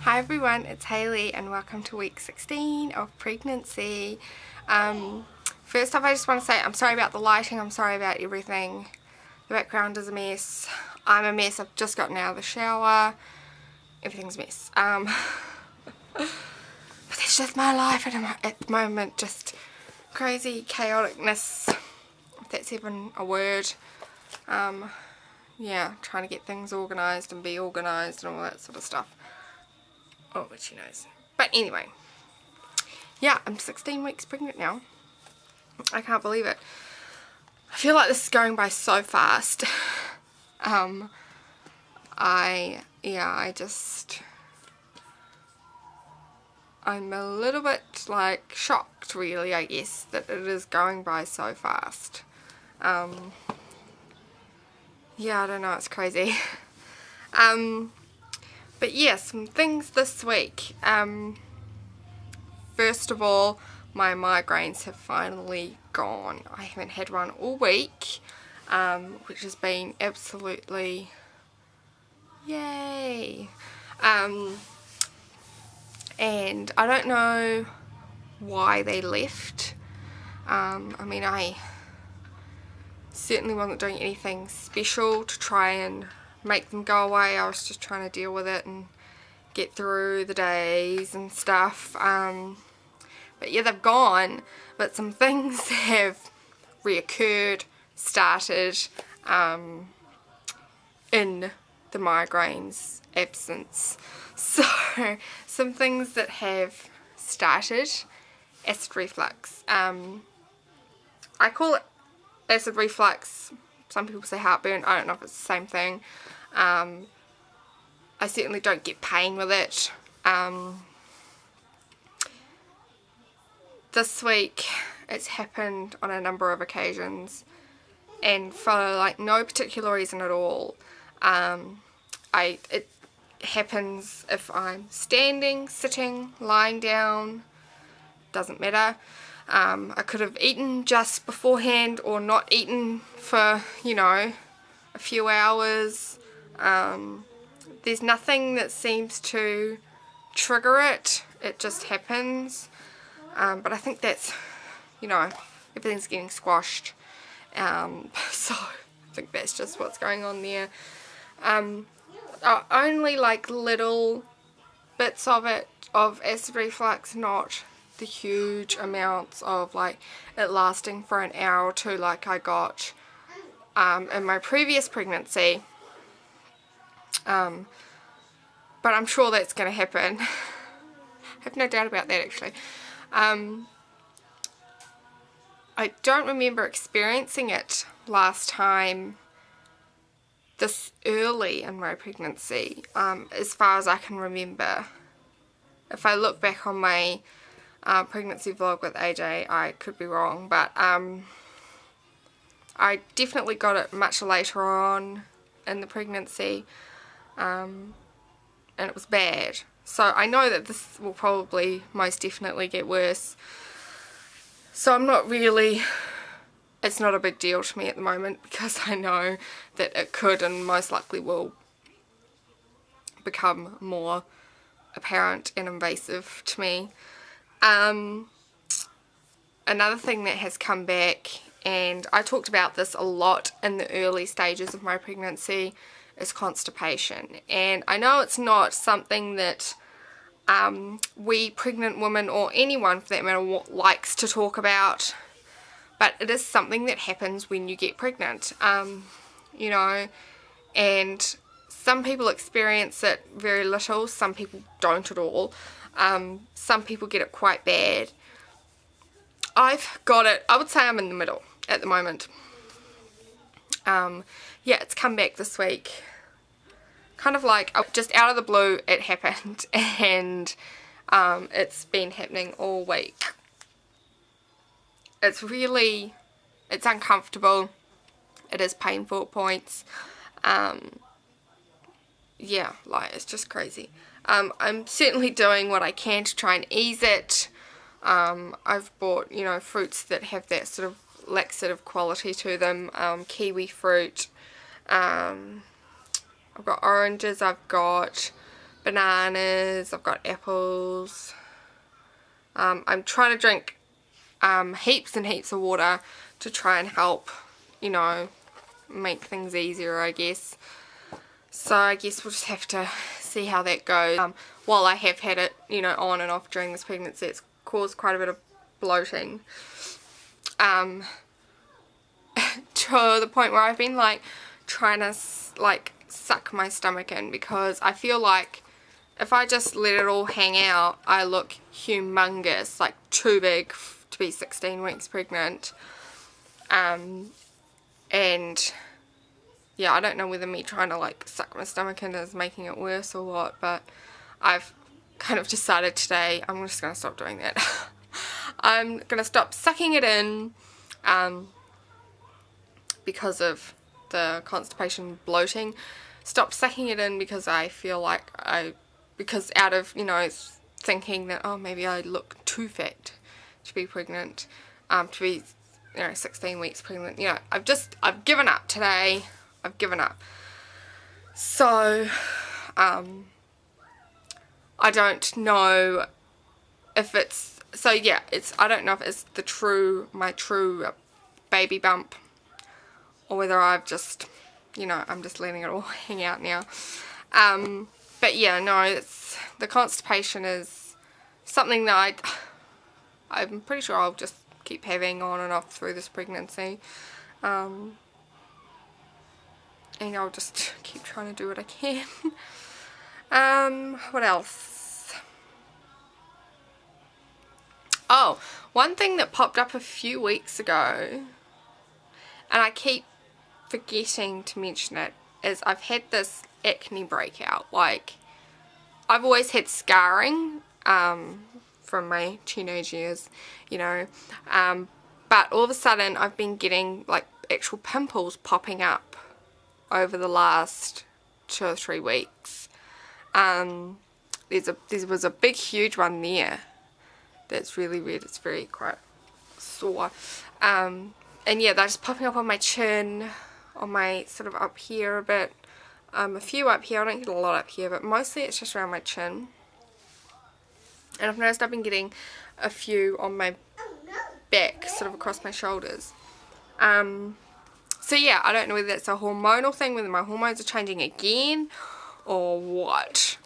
Hi everyone, it's Hayley and welcome to week 16 of pregnancy. First off, I just want to say I'm sorry about the lighting, I'm sorry about everything. The background is a mess. I'm a mess, I've just gotten out of the shower. Everything's a mess. But that's just my life at the moment, just crazy chaoticness, if that's even a word. Yeah, trying to get things organised and be organised and all that sort of stuff. Oh, but she knows. But anyway, yeah, I'm 16 weeks pregnant now. I can't believe it. I feel like this is going by so fast. I'm a little bit like shocked really, I guess, that it is going by so fast. Yeah, I don't know, it's crazy. But yeah, some things this week. First of all, my migraines have finally gone. I haven't had one all week, which has been absolutely yay. And I don't know why they left. I mean, I certainly wasn't doing anything special to try and make them go away. I was just trying to deal with it and get through the days and stuff. But yeah, they've gone, but some things have reoccurred, started in the migraines absence. So some things that have started: acid reflux. I call it acid reflux. Some people say heartburn. I don't know if it's the same thing. I certainly don't get pain with it. This week it's happened on a number of occasions, and for like no particular reason at all. It happens if I'm standing, sitting, lying down, doesn't matter. I could have eaten just beforehand or not eaten for, you know, a few hours. There's nothing that seems to trigger it. It just happens. But I think that's, you know, everything's getting squashed. So I think that's just what's going on there. Only like little bits of it, of acid reflux, not the huge amounts of like it lasting for an hour or two like I got in my previous pregnancy. But I'm sure that's going to happen. I have no doubt about that actually. I don't remember experiencing it last time this early in my pregnancy, as far as I can remember. If I look back on my pregnancy vlog with AJ, I could be wrong, but I definitely got it much later on in the pregnancy, and it was bad. So I know that this will probably most definitely get worse. So I'm not really, it's not a big deal to me at the moment, because I know that it could and most likely will become more apparent and invasive to me. Another thing that has come back, and I talked about this a lot in the early stages of my pregnancy, is constipation. And I know it's not something that we pregnant women, or anyone for that matter, likes to talk about, but it is something that happens when you get pregnant, you know, and some people experience it very little, some people don't at all. Some people get it quite bad. I've got it, I would say I'm in the middle at the moment. Yeah, it's come back this week. Kind of like just out of the blue it happened, and it's been happening all week. It's uncomfortable, it is painful at points. Yeah, like it's just crazy. I'm certainly doing what I can to try and ease it. I've bought, you know, fruits that have that sort of laxative quality to them, kiwi fruit. I've got oranges, I've got bananas, I've got apples. I'm trying to drink heaps and heaps of water to try and help, you know, make things easier, I guess. So I guess we'll just have to see how that goes. While I have had it, you know, on and off during this pregnancy, it's caused quite a bit of bloating. To the point where I've been like trying to like suck my stomach in, because I feel like if I just let it all hang out, I look humongous, like too big to be 16 weeks pregnant. And yeah, I don't know whether me trying to like suck my stomach in is making it worse or what, but I've kind of decided today I'm just going to stop doing that. I'm going to stop sucking it in because of the constipation, bloating. Stop sucking it in because I feel like because out of, you know, thinking that, oh, maybe I look too fat to be pregnant, to be, you know, 16 weeks pregnant. You know, I've given up today. I've given up. So, I don't know if it's, so yeah, I don't know if it's my true baby bump, or whether I've just, you know, I'm just letting it all hang out now. But yeah, no, the constipation is something that I'm pretty sure I'll just keep having on and off through this pregnancy. And I'll just keep trying to do what I can. What else? Oh, one thing that popped up a few weeks ago, and I keep forgetting to mention it, is I've had this acne breakout. Like, I've always had scarring from my teenage years, you know, but all of a sudden I've been getting like actual pimples popping up over the last 2 or 3 weeks. There was a big huge one there that's really red. It's very quite sore, and yeah, they're just popping up on my chin, on my sort of up here a bit, a few up here. I don't get a lot up here, but mostly it's just around my chin. And I've noticed I've been getting a few on my back, sort of across my shoulders. So yeah, I don't know whether that's a hormonal thing, whether my hormones are changing again or what.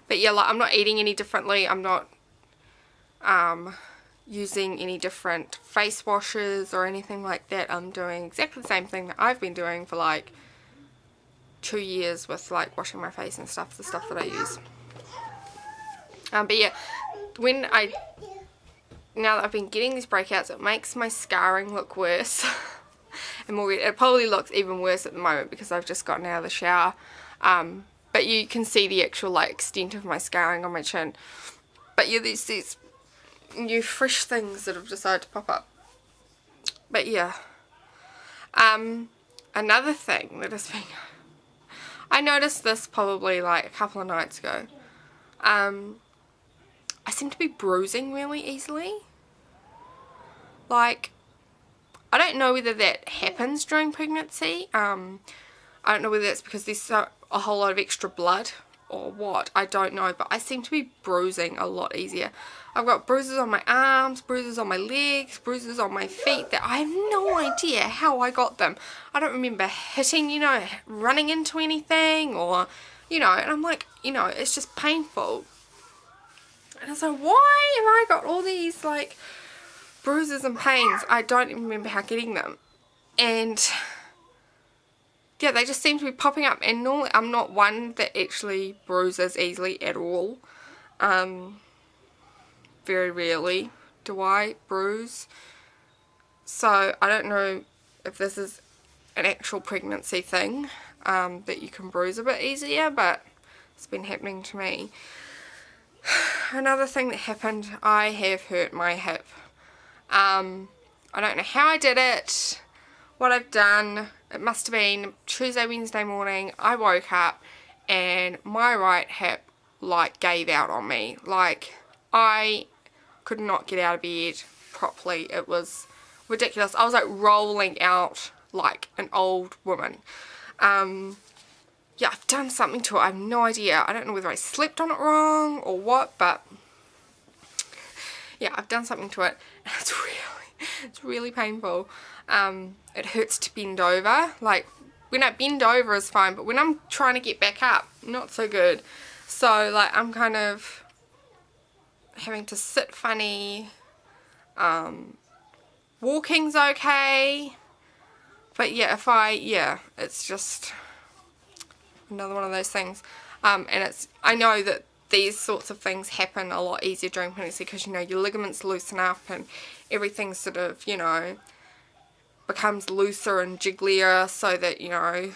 But yeah, like, I'm not eating any differently. I'm not using any different face washes or anything like that. I'm doing exactly the same thing that I've been doing for like 2 years with like washing my face and stuff, the stuff that I use. But yeah, now that I've been getting these breakouts, it makes my scarring look worse. And more, it probably looks even worse at the moment because I've just gotten out of the shower. But you can see the actual like extent of my scarring on my chin. But yeah, there's these new fresh things that have decided to pop up. But yeah, another thing that has been, I noticed this probably like a couple of nights ago. I seem to be bruising really easily. Like, I don't know whether that happens during pregnancy. I don't know whether it's because there's a whole lot of extra blood or what. I don't know, but I seem to be bruising a lot easier. I've got bruises on my arms, bruises on my legs, bruises on my feet that I have no idea how I got them. I don't remember hitting, you know, running into anything, or, you know, and I'm like, you know, it's just painful. And so why have I got all these like bruises and pains? I don't even remember how getting them. And yeah, they just seem to be popping up. And normally I'm not one that actually bruises easily at all. Very rarely do I bruise. So I don't know if this is an actual pregnancy thing, that you can bruise a bit easier, but it's been happening to me. Another thing that happened, I have hurt my hip. I don't know how I did it, what I've done. It must have been Tuesday, Wednesday morning. I woke up and my right hip like gave out on me. Like, I could not get out of bed properly. It was ridiculous. I was like rolling out like an old woman. yeah, I've done something to it. I have no idea. I don't know whether I slept on it wrong or what, but yeah, I've done something to it. It's really painful. It hurts to bend over. Like, when I bend over is fine, but when I'm trying to get back up, not so good. So, like, I'm kind of having to sit funny. Walking's okay. But yeah, it's just another one of those things. And I know that these sorts of things happen a lot easier during pregnancy because, you know, your ligaments loosen up and everything sort of, you know, becomes looser and jigglier so that, you know,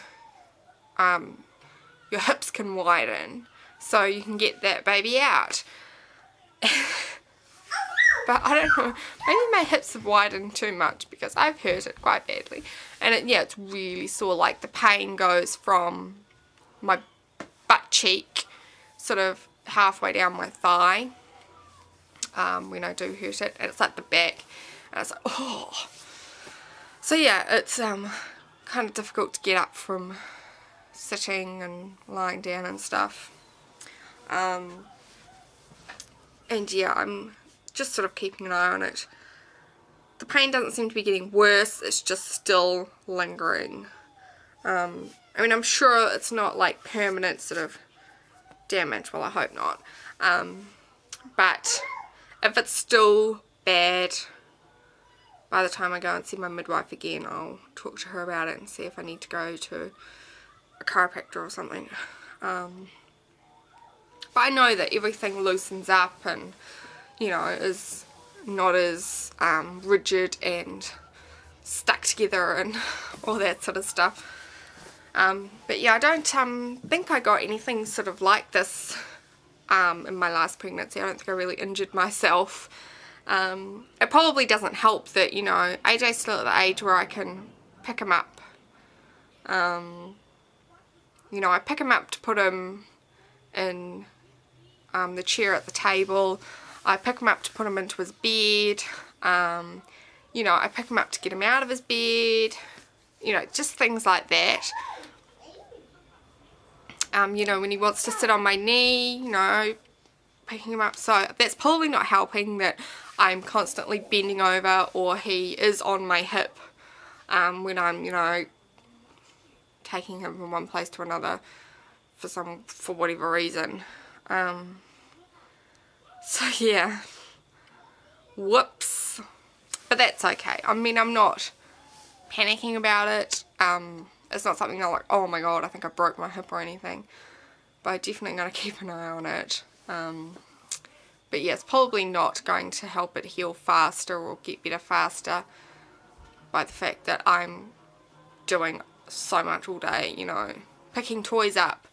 your hips can widen so you can get that baby out. But I don't know, maybe my hips have widened too much because I've hurt it quite badly. And yeah, it's really sore. Like, the pain goes from my butt cheek sort of halfway down my thigh when I do hurt it, and it's like the back, and it's like, oh. So yeah, it's kind of difficult to get up from sitting and lying down and stuff. And yeah, I'm just sort of keeping an eye on it. The pain doesn't seem to be getting worse, it's just still lingering. I mean, I'm sure it's not like permanent sort of damage, well, I hope not. But if it's still bad, by the time I go and see my midwife again, I'll talk to her about it and see if I need to go to a chiropractor or something. But I know that everything loosens up and, you know, is not as rigid and stuck together and all that sort of stuff. But yeah, I don't think I got anything sort of like this in my last pregnancy. I don't think I really injured myself. It probably doesn't help that, you know, AJ's still at the age where I can pick him up. You know, I pick him up to put him in the chair at the table. I pick him up to put him into his bed. You know, I pick him up to get him out of his bed. You know, just things like that. You know, when he wants to sit on my knee, you know, picking him up. So that's probably not helping that I'm constantly bending over or he is on my hip when I'm, you know, taking him from one place to another for whatever reason. So yeah, whoops, but that's okay. I mean, I'm not panicking about it. It's not something I'm like, oh my god, I think I broke my hip or anything, but I'm definitely going to keep an eye on it. But yeah, it's probably not going to help it heal faster or get better faster by the fact that I'm doing so much all day, you know, picking toys up,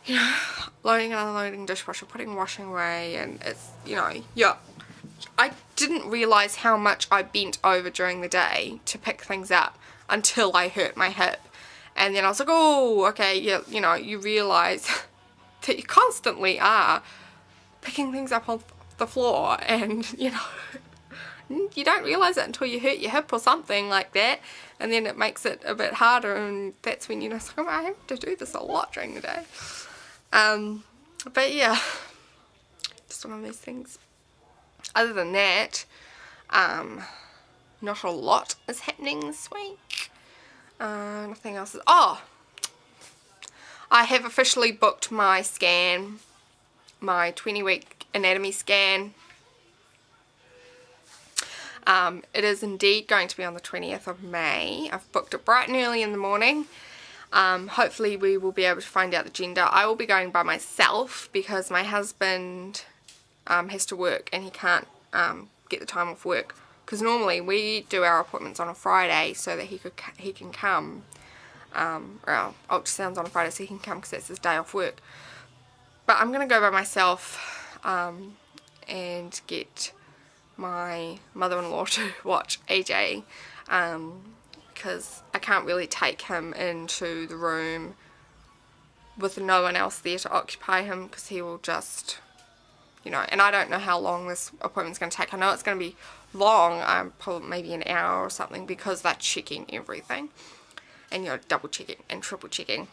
you know, loading and unloading dishwasher, putting washing away, and it's, you know, yeah. I didn't realise how much I bent over during the day to pick things up until I hurt my hip. And then I was like, oh, okay, yeah, you know, you realise that you constantly are picking things up off the floor, and, you know, you don't realise it until you hurt your hip or something like that, and then it makes it a bit harder, and that's when, you know, so I have to do this a lot during the day. But yeah, just one of those things. Other than that, not a lot is happening this week. Nothing else is, oh, I have officially booked my scan, my 20-week anatomy scan. It is indeed going to be on the 20th of May. I've booked it bright and early in the morning. Hopefully we will be able to find out the gender. I will be going by myself because my husband has to work and he can't get the time off work, because normally we do our appointments on a Friday so that he can come, or our ultrasound's on a Friday so he can come because that's his day off work. But I'm going to go by myself and get my mother-in-law to watch AJ, because I can't really take him into the room with no one else there to occupy him, because he will just, you know, and I don't know how long this appointment's going to take. I know it's going to be long, probably maybe an hour or something, because they're checking everything and, you know, double checking and triple checking.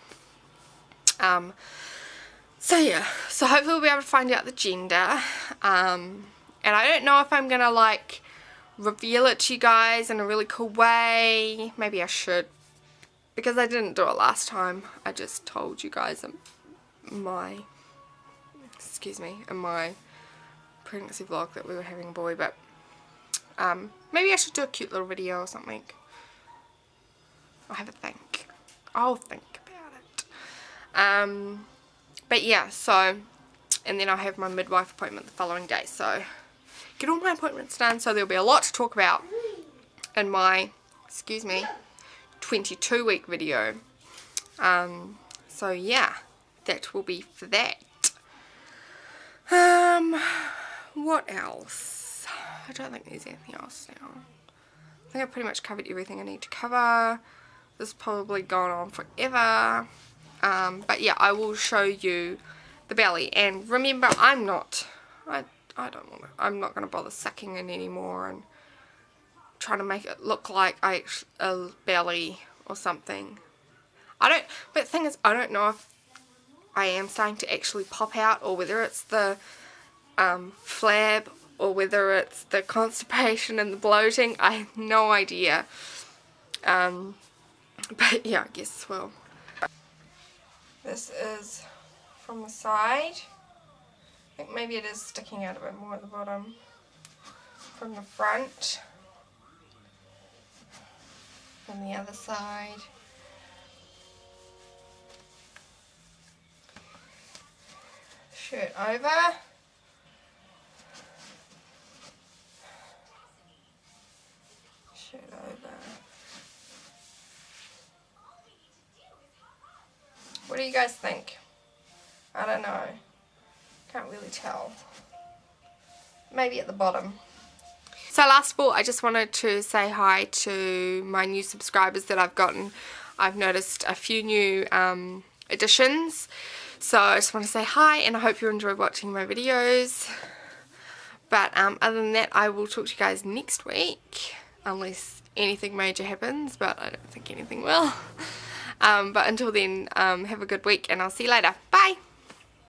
So yeah, so hopefully we'll be able to find out the gender, and I don't know if I'm gonna like reveal it to you guys in a really cool way. Maybe I should, because I didn't do it last time. I just told you guys in my pregnancy vlog that we were having a boy, but maybe I should do a cute little video or something. I'll have a think. I'll think about it. But yeah, so, and then I'll have my midwife appointment the following day, so get all my appointments done, so there'll be a lot to talk about in my 22-week video. So yeah, that will be for that. What else? I don't think there's anything else now. I think I've pretty much covered everything I need to cover. This has probably gone on forever. But yeah, I will show you the belly. And remember, I'm not going to bother sucking in anymore and trying to make it look like a belly or something. But the thing is, I don't know if I am starting to actually pop out, or whether it's the flab, or whether it's the constipation and the bloating. I have no idea. But yeah, I guess well. This is from the side. I think maybe it is sticking out a bit more at the bottom. From the front. From the other side. Shirt over. Shirt over. What do you guys think? I don't know. Can't really tell. Maybe at the bottom. So last of all, I just wanted to say hi to my new subscribers that I've gotten. I've noticed a few new additions. So I just want to say hi, and I hope you enjoy watching my videos. But other than that, I will talk to you guys next week. Unless anything major happens, but I don't think anything will. But until then, have a good week, and I'll see you later. Bye!